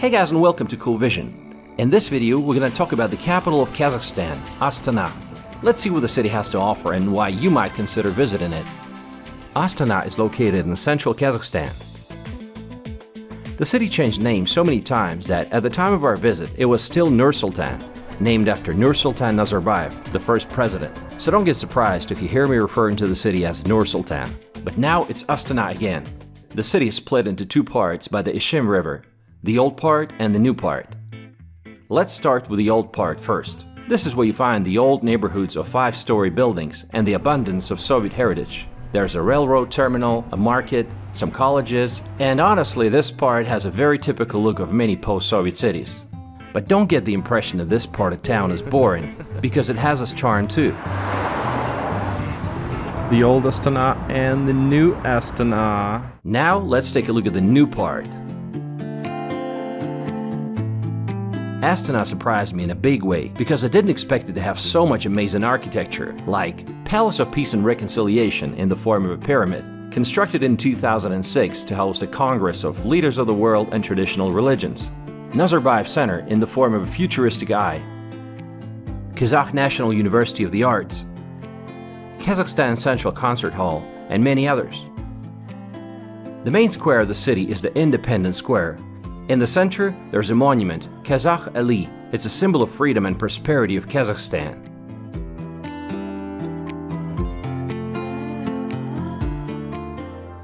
Hey guys, and welcome to Cool Vision. In this video, we're going to talk about the capital of Kazakhstan, Astana. Let's see what the city has to offer and why you might consider visiting it. Astana is located in central Kazakhstan. The city changed name so many times that at the time of our visit, it was still Nur-Sultan, named after Nursultan Nazarbayev, the first president. So don't get surprised if you hear me referring to the city as Nur-Sultan. But now it's Astana again. The city is split into two parts by the Ishim River, the old part and the new part. Let's start with the old part first. This is where you find the old neighborhoods of 5-story buildings and the abundance of Soviet heritage. There's a railroad terminal, a market, some colleges, and honestly this part has a very typical look of many post-Soviet cities. But don't get the impression that this part of town is boring, because it has its charm too. The old Astana and the new Astana. Now let's take a look at the new part. Astana surprised me in a big way because I didn't expect it to have so much amazing architecture, like Palace of Peace and Reconciliation in the form of a pyramid, constructed in 2006 to host a congress of leaders of the world and traditional religions. Nazarbayev Center in the form of a futuristic eye, Kazakh National University of the Arts, Kazakhstan Central Concert Hall, and many others. The main square of the city is the Independence Square. In the center, there's a monument, Kazakh Ali. It's a symbol of freedom and prosperity of Kazakhstan.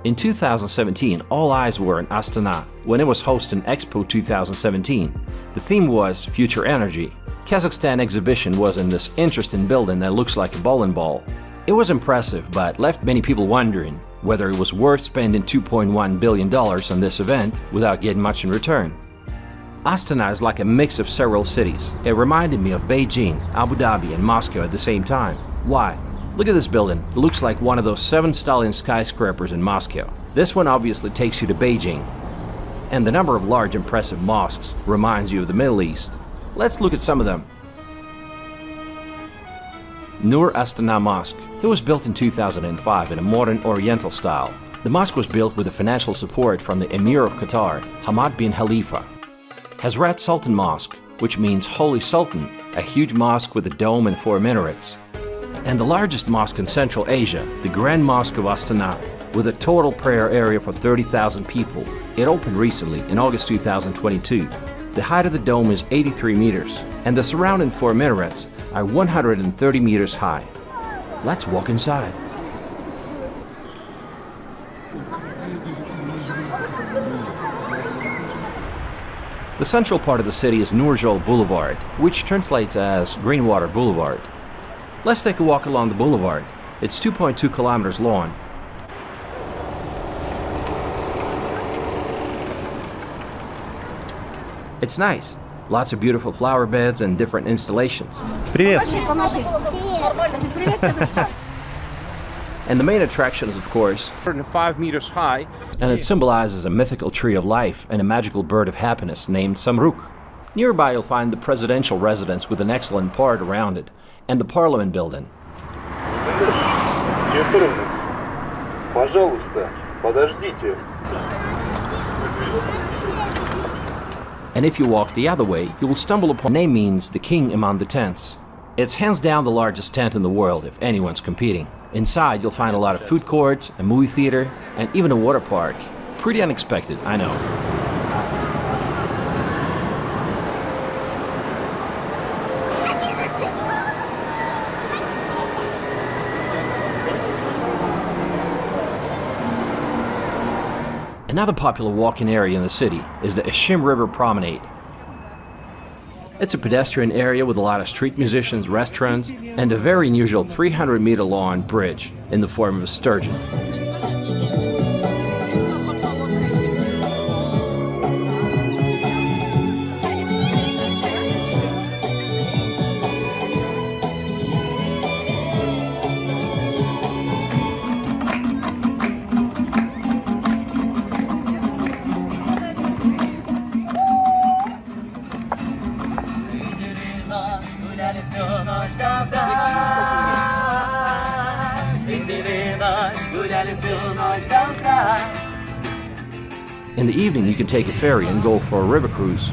In 2017, all eyes were on Astana when it was hosting Expo 2017. The theme was Future Energy. Kazakhstan exhibition was in this interesting building that looks like a bowling ball. It was impressive, but left many people wondering whether it was worth spending $2.1 billion on this event without getting much in return. Astana is like a mix of several cities. It reminded me of Beijing, Abu Dhabi, and Moscow at the same time. Why? Look at this building. It looks like one of those 7 Stalin skyscrapers in Moscow. This one obviously takes you to Beijing. And the number of large impressive mosques reminds you of the Middle East. Let's look at some of them. Nur Astana Mosque. It was built in 2005 in a modern Oriental style. The mosque was built with the financial support from the Emir of Qatar, Hamad bin Khalifa. Hazrat Sultan Mosque, which means Holy Sultan, a huge mosque with a dome and 4 minarets. And the largest mosque in Central Asia, the Grand Mosque of Astana, with a total prayer area for 30,000 people. It opened recently, in August 2022. The height of the dome is 83 meters, and the surrounding 4 minarets are 130 meters high. Let's walk inside. The central part of the city is Nurjol Boulevard, which translates as Greenwater Boulevard. Let's take a walk along the boulevard. It's 2.2 kilometers long. It's nice. Lots of beautiful flower beds and different installations. Привет! And the main attraction is, of course, 105 meters high. and it symbolizes a mythical tree of life and a magical bird of happiness named Samruk. Nearby you'll find the presidential residence with an excellent park around it, and the parliament building. Пожалуйста, подождите. And if you walk the other way, you will stumble upon name means the king among the tents. It's hands down the largest tent in the world if anyone's competing. Inside you'll find a lot of food courts, a movie theater, and even a water park. Pretty unexpected, I know. Another popular walking area in the city is the Ishim River Promenade. It's a pedestrian area with a lot of street musicians, restaurants, and a very unusual 300-meter long bridge in the form of a sturgeon. In the evening, you can take a ferry and go for a river cruise.